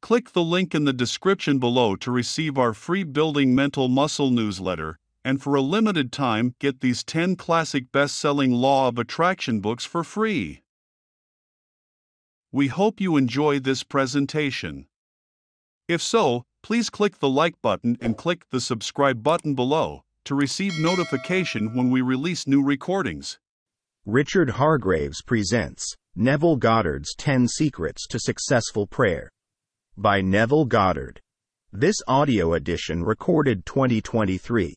Click the link in the description below to receive our free Building Mental Muscle newsletter, and for a limited time, get these 10 classic best-selling Law of Attraction books for free. We hope you enjoy this presentation. If so, please click the like button and click the subscribe button below to receive notification when we release new recordings. Richard Hargraves presents Neville Goddard's 10 Secrets to Successful Prayer by Neville Goddard. This audio edition recorded 2023.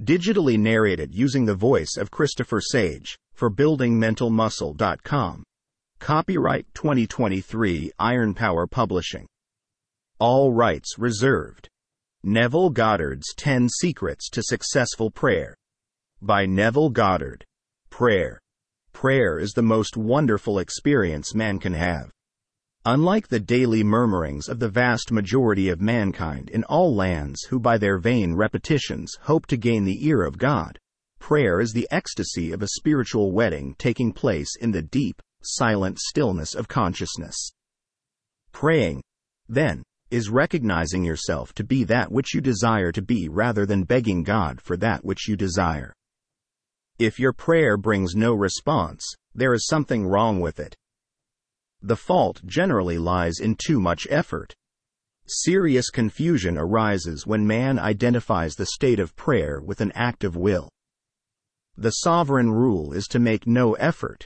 Digitally narrated using the voice of Christopher Sage for buildingmentalmuscle.com. Copyright 2023 Iron Power Publishing. All rights reserved. Neville Goddard's 10 Secrets to Successful Prayer by Neville Goddard. Prayer. Prayer is the most wonderful experience man can have. Unlike the daily murmurings of the vast majority of mankind in all lands who by their vain repetitions hope to gain the ear of God, prayer is the ecstasy of a spiritual wedding taking place in the deep, silent stillness of consciousness. Praying, then, is recognizing yourself to be that which you desire to be rather than begging God for that which you desire. If your prayer brings no response, there is something wrong with it. The fault generally lies in too much effort. Serious confusion arises when man identifies the state of prayer with an act of will. The sovereign rule is to make no effort.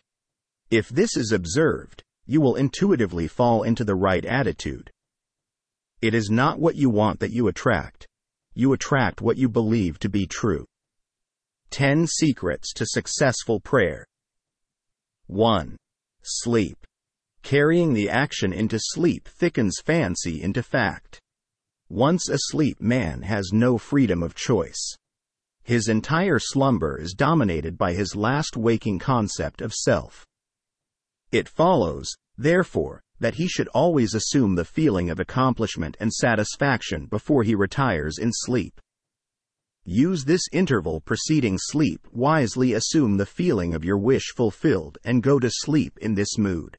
If this is observed, you will intuitively fall into the right attitude. It is not what you want that you attract. You attract what you believe to be true. 10 Secrets to Successful Prayer. 1. Sleep. Carrying the action into sleep thickens fancy into fact. Once asleep, man has no freedom of choice. His entire slumber is dominated by his last waking concept of self. It follows, therefore, that he should always assume the feeling of accomplishment and satisfaction before he retires in sleep. Use this interval preceding sleep wisely, assume the feeling of your wish fulfilled and go to sleep in this mood.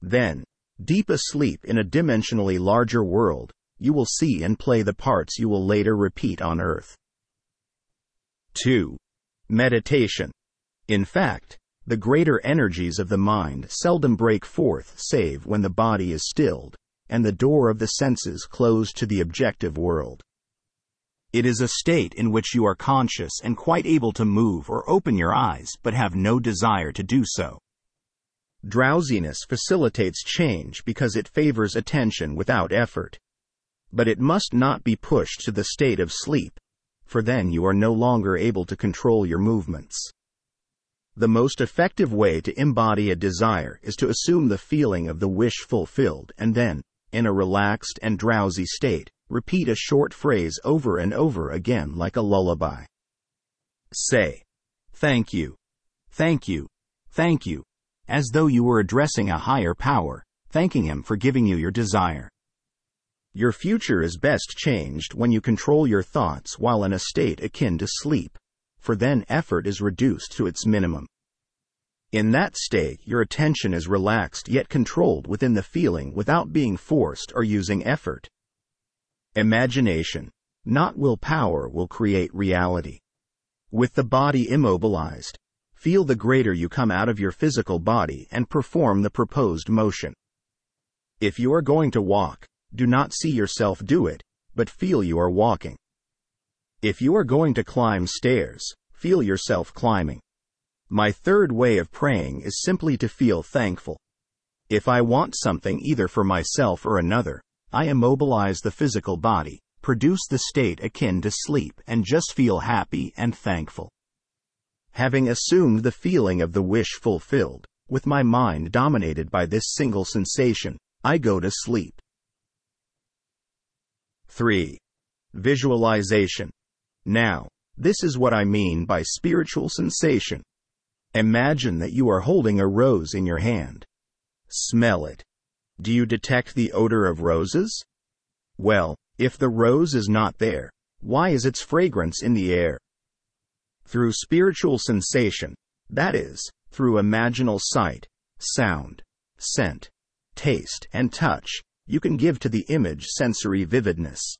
Then, deep asleep in a dimensionally larger world, you will see and play the parts you will later repeat on earth. 2. Meditation. In fact, the greater energies of the mind seldom break forth save when the body is stilled, and the door of the senses closed to the objective world. It is a state in which you are conscious and quite able to move or open your eyes but have no desire to do so. Drowsiness facilitates change because it favors attention without effort. But it must not be pushed to the state of sleep, for then you are no longer able to control your movements. The most effective way to embody a desire is to assume the feeling of the wish fulfilled and then, in a relaxed and drowsy state, repeat a short phrase over and over again like a lullaby. Say, "Thank you, thank you, thank you," as though you were addressing a higher power, thanking him for giving you your desire. Your future is best changed when you control your thoughts while in a state akin to sleep, for then effort is reduced to its minimum. In that state, your attention is relaxed yet controlled within the feeling without being forced or using effort. Imagination, not willpower, will create reality. With the body immobilized, feel the greater you come out of your physical body and perform the proposed motion. If you are going to walk, do not see yourself do it, but feel you are walking. If you are going to climb stairs, feel yourself climbing. My third way of praying is simply to feel thankful. If I want something either for myself or another, I immobilize the physical body, produce the state akin to sleep, and just feel happy and thankful. Having assumed the feeling of the wish fulfilled, with my mind dominated by this single sensation, I go to sleep. 3. Visualization. Now, this is what I mean by spiritual sensation. Imagine that you are holding a rose in your hand. Smell it. Do you detect the odor of roses? Well, if the rose is not there, why is its fragrance in the air? Through spiritual sensation, that is, through imaginal sight, sound, scent, taste, and touch, you can give to the image sensory vividness.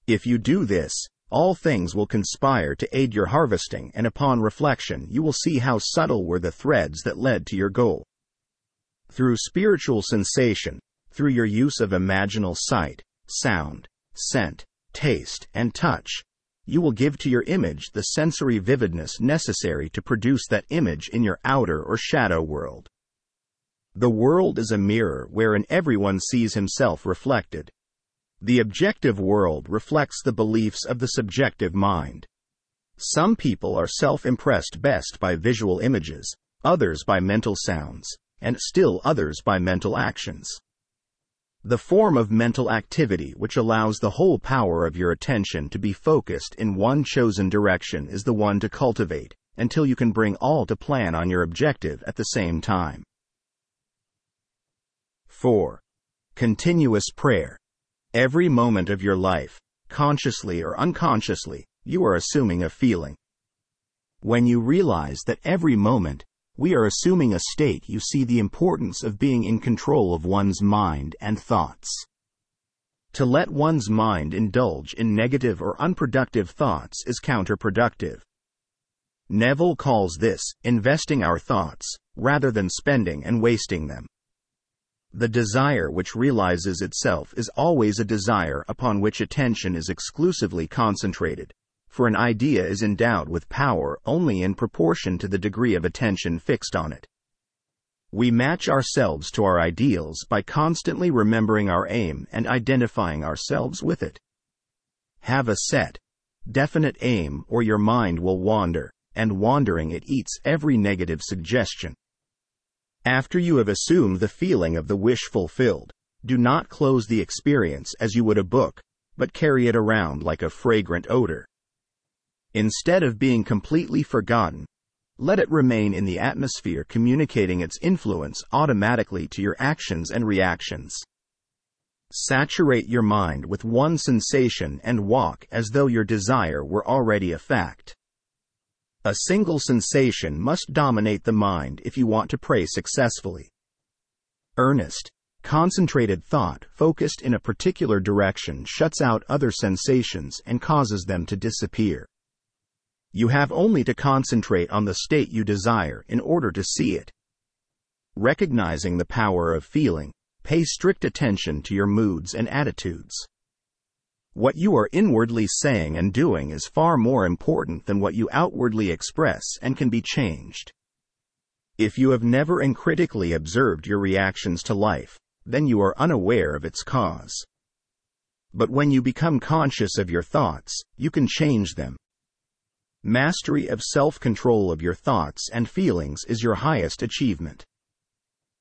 If you do this, all things will conspire to aid your harvesting, and upon reflection you will see how subtle were the threads that led to your goal. Through spiritual sensation, through your use of imaginal sight, sound, scent, taste, and touch, you will give to your image the sensory vividness necessary to produce that image in your outer or shadow world. The world is a mirror wherein everyone sees himself reflected. The objective world reflects the beliefs of the subjective mind. Some people are self-impressed best by visual images, others by mental sounds, and still others by mental actions. The form of mental activity which allows the whole power of your attention to be focused in one chosen direction is the one to cultivate, until you can bring all to plan on your objective at the same time. 4. Continuous prayer. Every moment of your life, consciously or unconsciously, you are assuming a feeling. When you realize that every moment, we are assuming a state, you see the importance of being in control of one's mind and thoughts. To let one's mind indulge in negative or unproductive thoughts is counterproductive. Neville calls this investing our thoughts, rather than spending and wasting them. The desire which realizes itself is always a desire upon which attention is exclusively concentrated, for an idea is endowed with power only in proportion to the degree of attention fixed on it. We match ourselves to our ideals by constantly remembering our aim and identifying ourselves with it. Have a set, definite aim, or your mind will wander, and wandering it eats every negative suggestion. After you have assumed the feeling of the wish fulfilled, do not close the experience as you would a book, but carry it around like a fragrant odor. Instead of being completely forgotten, let it remain in the atmosphere, communicating its influence automatically to your actions and reactions. Saturate your mind with one sensation and walk as though your desire were already a fact. A single sensation must dominate the mind if you want to pray successfully. Earnest, concentrated thought focused in a particular direction shuts out other sensations and causes them to disappear. You have only to concentrate on the state you desire in order to see it. Recognizing the power of feeling, pay strict attention to your moods and attitudes. What you are inwardly saying and doing is far more important than what you outwardly express and can be changed. If you have never uncritically observed your reactions to life, then you are unaware of its cause. But when you become conscious of your thoughts, you can change them. Mastery of self-control of your thoughts and feelings is your highest achievement.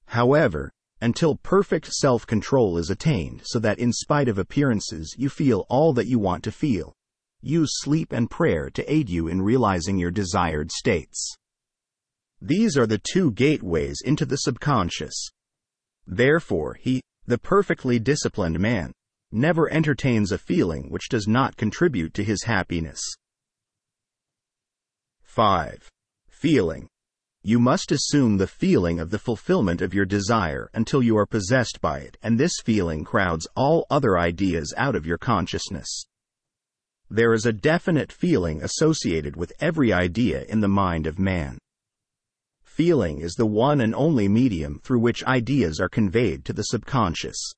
However, until perfect self-control is attained so that in spite of appearances you feel all that you want to feel, use sleep and prayer to aid you in realizing your desired states. These are the two gateways into the subconscious. Therefore, the perfectly disciplined man, never entertains a feeling which does not contribute to his happiness. 5. Feeling. You must assume the feeling of the fulfillment of your desire until you are possessed by it, and this feeling crowds all other ideas out of your consciousness. There is a definite feeling associated with every idea in the mind of man. Feeling is the one and only medium through which ideas are conveyed to the subconscious.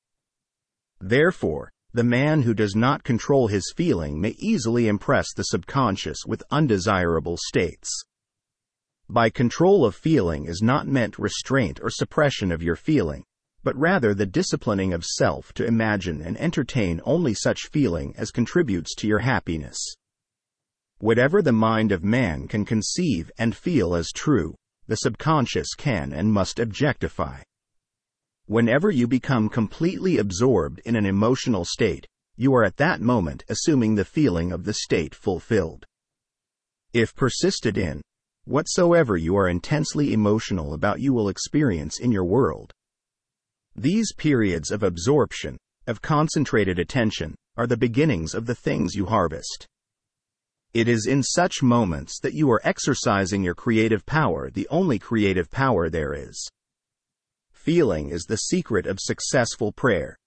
Therefore, the man who does not control his feeling may easily impress the subconscious with undesirable states. By control of feeling is not meant restraint or suppression of your feeling, but rather the disciplining of self to imagine and entertain only such feeling as contributes to your happiness. Whatever the mind of man can conceive and feel as true, the subconscious can and must objectify. Whenever you become completely absorbed in an emotional state, you are at that moment assuming the feeling of the state fulfilled. If persisted in, whatsoever you are intensely emotional about, you will experience in your world. These periods of absorption, of concentrated attention, are the beginnings of the things you harvest. It is in such moments that you are exercising your creative power, the only creative power there is. Feeling is the secret of successful prayer,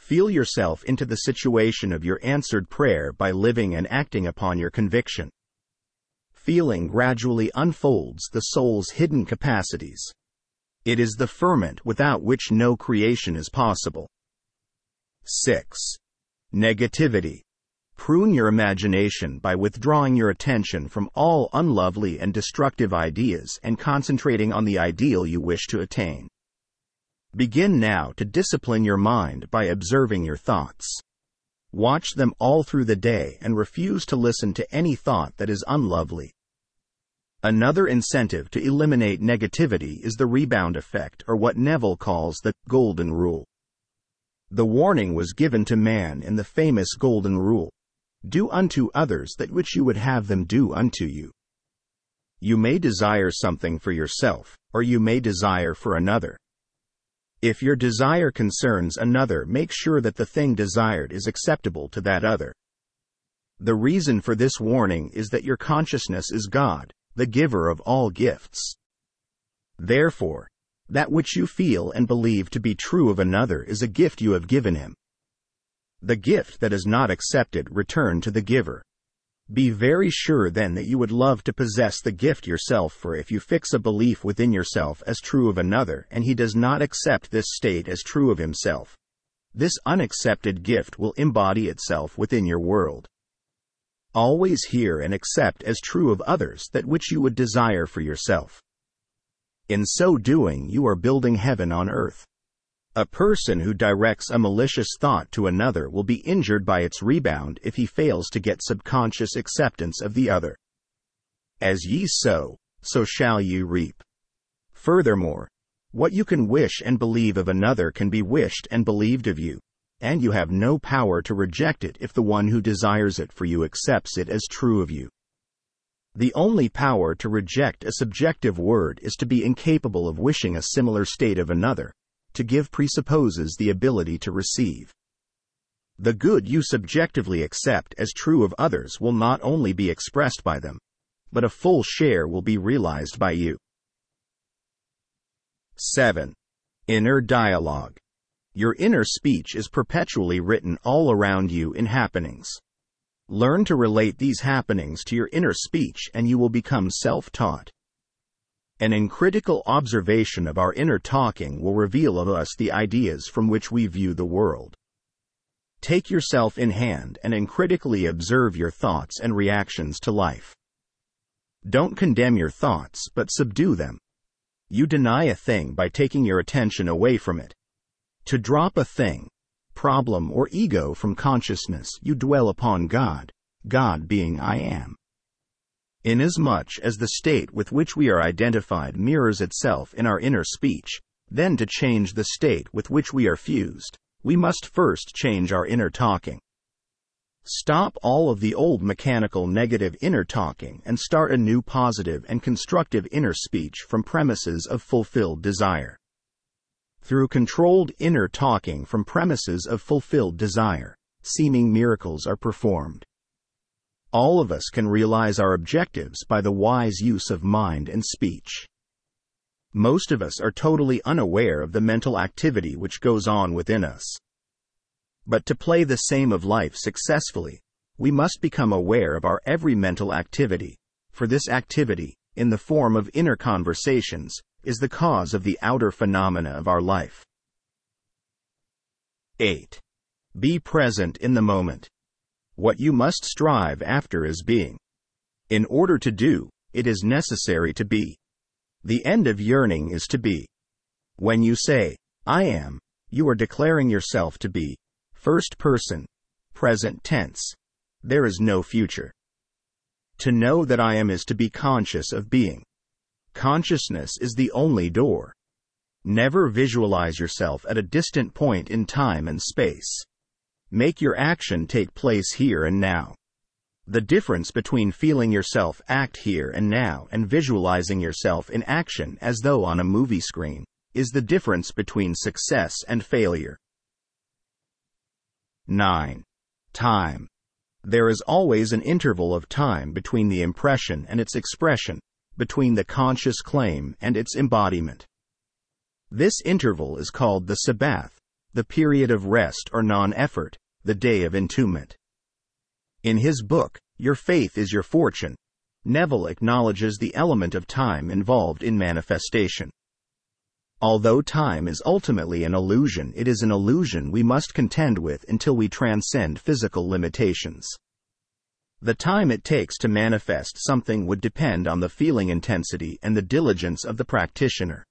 Feel yourself into the situation of your answered prayer by living and acting upon your conviction. Feeling gradually unfolds the soul's hidden capacities. It is the ferment without which no creation is possible. 6. Negativity. Prune your imagination by withdrawing your attention from all unlovely and destructive ideas and concentrating on the ideal you wish to attain. Begin now to discipline your mind by observing your thoughts. Watch them all through the day and refuse to listen to any thought that is unlovely. Another incentive to eliminate negativity is the rebound effect, or what Neville calls the golden rule. The warning was given to man in the famous golden rule: do unto others that which you would have them do unto you. You may desire something for yourself, or you may desire for another. If your desire concerns another, make sure that the thing desired is acceptable to that other. The reason for this warning is that your consciousness is God, the giver of all gifts. Therefore, that which you feel and believe to be true of another is a gift you have given him. The gift that is not accepted, return to the giver. Be very sure then that you would love to possess the gift yourself, for if you fix a belief within yourself as true of another and he does not accept this state as true of himself, this unaccepted gift will embody itself within your world. Always hear and accept as true of others that which you would desire for yourself. In so doing, you are building heaven on earth. A person who directs a malicious thought to another will be injured by its rebound if he fails to get subconscious acceptance of the other. As ye sow, so shall ye reap. Furthermore, what you can wish and believe of another can be wished and believed of you, and you have no power to reject it if the one who desires it for you accepts it as true of you. The only power to reject a subjective word is to be incapable of wishing a similar state of another. To give presupposes the ability to receive. The good you subjectively accept as true of others will not only be expressed by them, but a full share will be realized by you. 7. Inner dialogue. Your inner speech is perpetually written all around you in happenings. Learn to relate these happenings to your inner speech and you will become self-taught. An uncritical observation of our inner talking will reveal of us the ideas from which we view the world. Take yourself in hand and uncritically observe your thoughts and reactions to life. Don't condemn your thoughts, but subdue them. You deny a thing by taking your attention away from it. To drop a thing, problem, or ego from consciousness, you dwell upon God, God being I am. Inasmuch as the state with which we are identified mirrors itself in our inner speech, then to change the state with which we are fused, we must first change our inner talking. Stop all of the old mechanical negative inner talking and start a new positive and constructive inner speech from premises of fulfilled desire. Through controlled inner talking from premises of fulfilled desire, seeming miracles are performed. All of us can realize our objectives by the wise use of mind and speech. Most of us are totally unaware of the mental activity which goes on within us. But to play the same of life successfully, we must become aware of our every mental activity, for this activity, in the form of inner conversations, is the cause of the outer phenomena of our life. 8. Be present in the moment. What you must strive after is being. In order to do, it is necessary to be. The end of yearning is to be. When you say, I am, you are declaring yourself to be. First person, present tense. There is no future. To know that I am is to be conscious of being. Consciousness is the only door. Never visualize yourself at a distant point in time and space. Make your action take place here and now. The difference between feeling yourself act here and now and visualizing yourself in action as though on a movie screen is the difference between success and failure. 9. Time. There is always an interval of time between the impression and its expression, between the conscious claim and its embodiment. This interval is called the Sabbath, the period of rest or non-effort, the day of entombment. In his book, Your Faith is Your Fortune, Neville acknowledges the element of time involved in manifestation. Although time is ultimately an illusion, it is an illusion we must contend with until we transcend physical limitations. The time it takes to manifest something would depend on the feeling intensity and the diligence of the practitioner.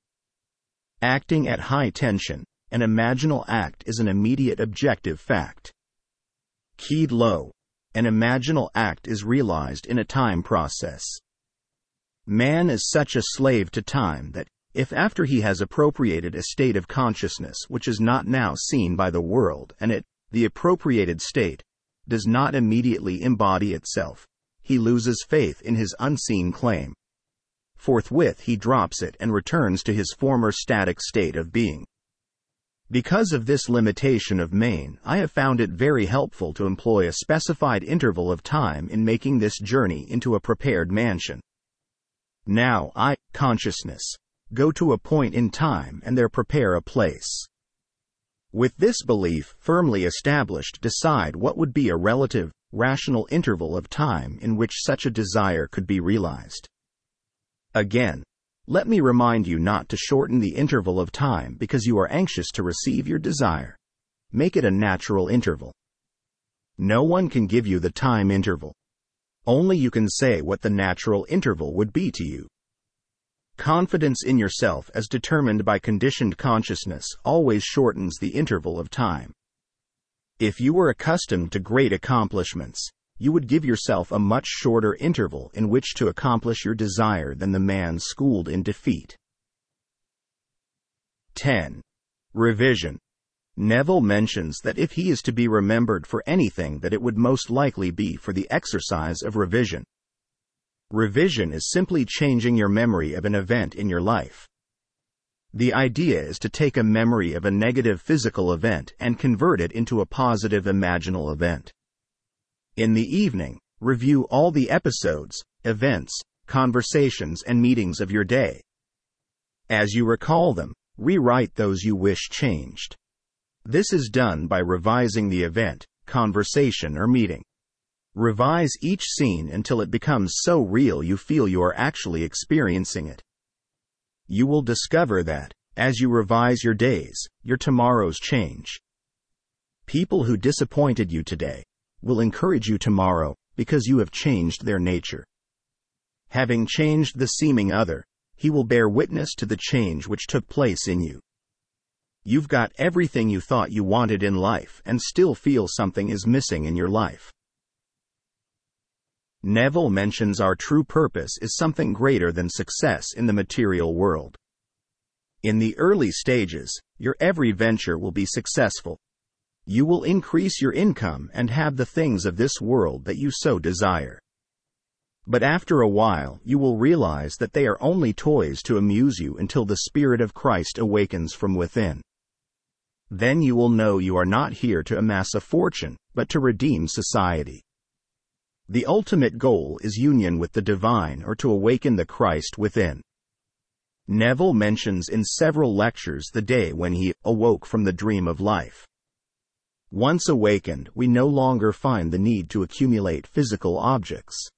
Acting at high tension, an imaginal act is an immediate objective fact. Keyed low, an imaginal act is realized in a time process. Man is such a slave to time that, if after he has appropriated a state of consciousness which is not now seen by the world and it, the appropriated state, does not immediately embody itself, he loses faith in his unseen claim. Forthwith he drops it and returns to his former static state of being. Because of this limitation of main, I have found it very helpful to employ a specified interval of time in making this journey into a prepared mansion. Now I, consciousness, go to a point in time and there prepare a place. With this belief firmly established, decide what would be a relative, rational interval of time in which such a desire could be realized. Again, let me remind you not to shorten the interval of time because you are anxious to receive your desire. Make it a natural interval. No one can give you the time interval. Only you can say what the natural interval would be to you. Confidence in yourself as determined by conditioned consciousness always shortens the interval of time. If you were accustomed to great accomplishments, you would give yourself a much shorter interval in which to accomplish your desire than the man schooled in defeat. 10. Revision. Neville mentions that if he is to be remembered for anything, that it would most likely be for the exercise of revision. Revision is simply changing your memory of an event in your life. The idea is to take a memory of a negative physical event and convert it into a positive imaginal event. In the evening, review all the episodes, events, conversations, and meetings of your day. As you recall them, rewrite those you wish changed. This is done by revising the event, conversation, or meeting. Revise each scene until it becomes so real you feel you are actually experiencing it. You will discover that, as you revise your days, your tomorrows change. People who disappointed you today will encourage you tomorrow because you have changed their nature. Having changed the seeming other, he will bear witness to the change which took place in you. You've got everything you thought you wanted in life and still feel something is missing in your life. Neville mentions our true purpose is something greater than success in the material world. In the early stages, your every venture will be successful. You will increase your income and have the things of this world that you so desire. But after a while, you will realize that they are only toys to amuse you until the Spirit of Christ awakens from within. Then you will know you are not here to amass a fortune, but to redeem society. The ultimate goal is union with the divine, or to awaken the Christ within. Neville mentions in several lectures the day when he awoke from the dream of life. Once awakened, we no longer find the need to accumulate physical objects.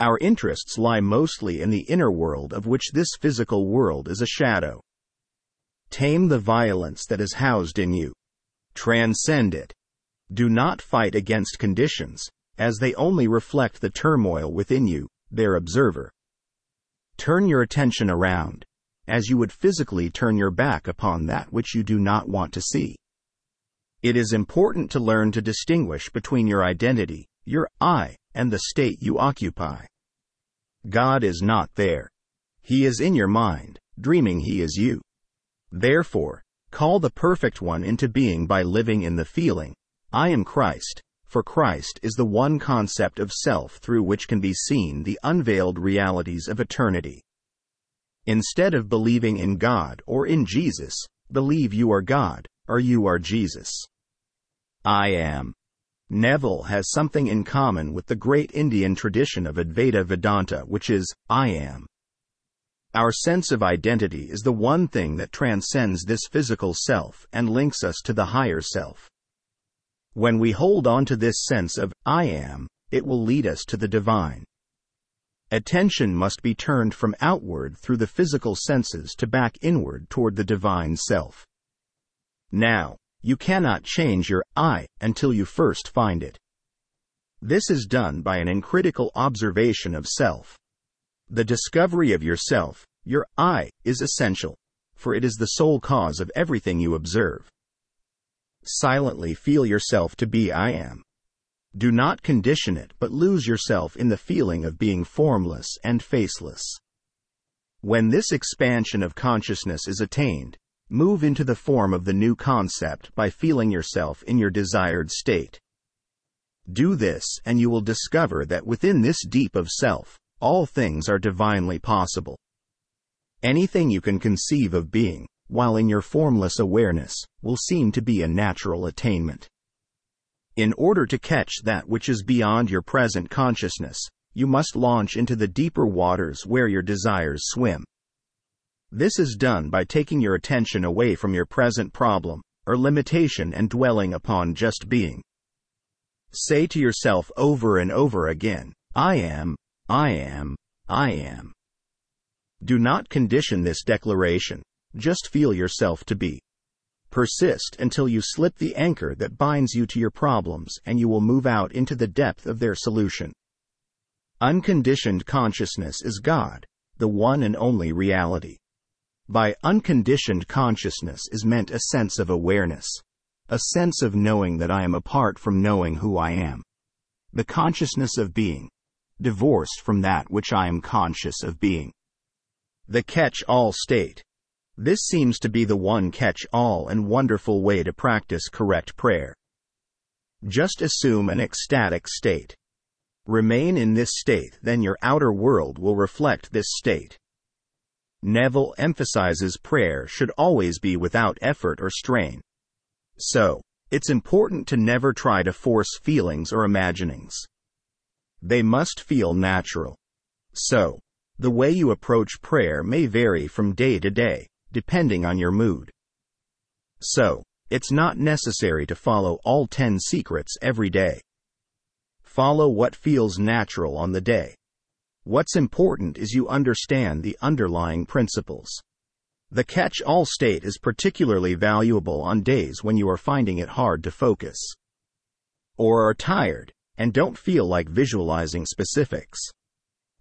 Our interests lie mostly in the inner world, of which this physical world is a shadow. Tame the violence that is housed in you. Transcend it. Do not fight against conditions, as they only reflect the turmoil within you, their observer. Turn your attention around, as you would physically turn your back upon that which you do not want to see. It is important to learn to distinguish between your identity, your I, and the state you occupy. God is not there. He is in your mind, dreaming He is you. Therefore, call the Perfect One into being by living in the feeling, I am Christ, for Christ is the one concept of self through which can be seen the unveiled realities of eternity. Instead of believing in God or in Jesus, believe you are God, or you are Jesus. I am. Neville has something in common with the great Indian tradition of Advaita Vedanta, which is, I am. Our sense of identity is the one thing that transcends this physical self and links us to the higher self. When we hold on to this sense of I am, it will lead us to the divine. Attention must be turned from outward through the physical senses to back inward toward the divine self. Now, you cannot change your I until you first find it. This is done by an uncritical observation of self. The discovery of yourself, your I, is essential, for it is the sole cause of everything you observe. Silently feel yourself to be I am. Do not condition it, but lose yourself in the feeling of being formless and faceless. When this expansion of consciousness is attained, move into the form of the new concept by feeling yourself in your desired state. Do this and you will discover that within this deep of self, all things are divinely possible. Anything you can conceive of being, while in your formless awareness, will seem to be a natural attainment. In order to catch that which is beyond your present consciousness, you must launch into the deeper waters where your desires swim. This is done by taking your attention away from your present problem or limitation and dwelling upon just being. Say to yourself over and over again, I am, I am, I am. Do not condition this declaration, just feel yourself to be. Persist until you slip the anchor that binds you to your problems and you will move out into the depth of their solution. Unconditioned consciousness is God, the one and only reality. By unconditioned consciousness is meant a sense of awareness, a sense of knowing that I am apart from knowing who I am. The consciousness of being, divorced from that which I am conscious of being. The catch-all state. This seems to be the one catch-all and wonderful way to practice correct prayer. Just assume an ecstatic state. Remain in this state, then your outer world will reflect this state. Neville emphasizes prayer should always be without effort or strain. So, it's important to never try to force feelings or imaginings. They must feel natural. So, the way you approach prayer may vary from day to day, depending on your mood. So, it's not necessary to follow all 10 secrets every day. Follow what feels natural on the day. What's important is you understand the underlying principles. The catch-all state is particularly valuable on days when you are finding it hard to focus, or are tired, and don't feel like visualizing specifics.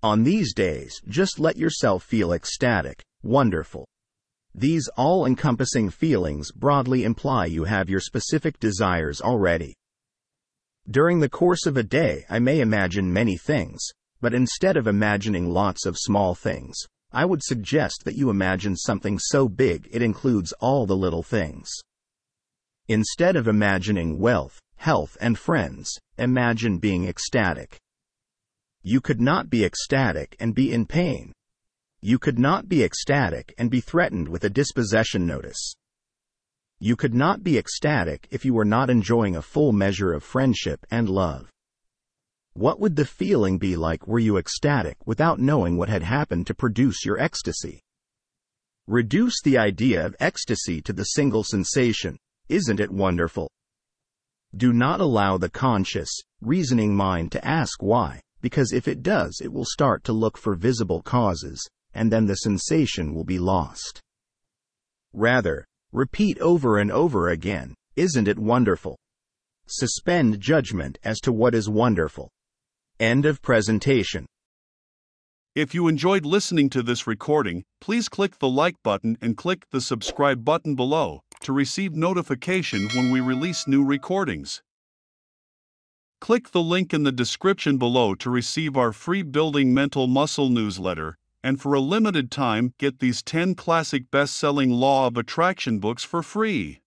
On these days, just let yourself feel ecstatic, wonderful. These all-encompassing feelings broadly imply you have your specific desires already. During the course of a day, I may imagine many things, but instead of imagining lots of small things, I would suggest that you imagine something so big it includes all the little things. Instead of imagining wealth, health, and friends, imagine being ecstatic. You could not be ecstatic and be in pain. You could not be ecstatic and be threatened with a dispossession notice. You could not be ecstatic if you were not enjoying a full measure of friendship and love. What would the feeling be like were you ecstatic without knowing what had happened to produce your ecstasy? Reduce the idea of ecstasy to the single sensation. Isn't it wonderful? Do not allow the conscious, reasoning mind to ask why, because if it does, it will start to look for visible causes, and then the sensation will be lost. Rather, repeat over and over again, isn't it wonderful? Suspend judgment as to what is wonderful. End of presentation. If you enjoyed listening to this recording, please click the like button and click the subscribe button below to receive notification when we release new recordings. Click the link in the description below to receive our free Building Mental Muscle newsletter, and for a limited time, get these 10 classic best-selling Law of Attraction books for free.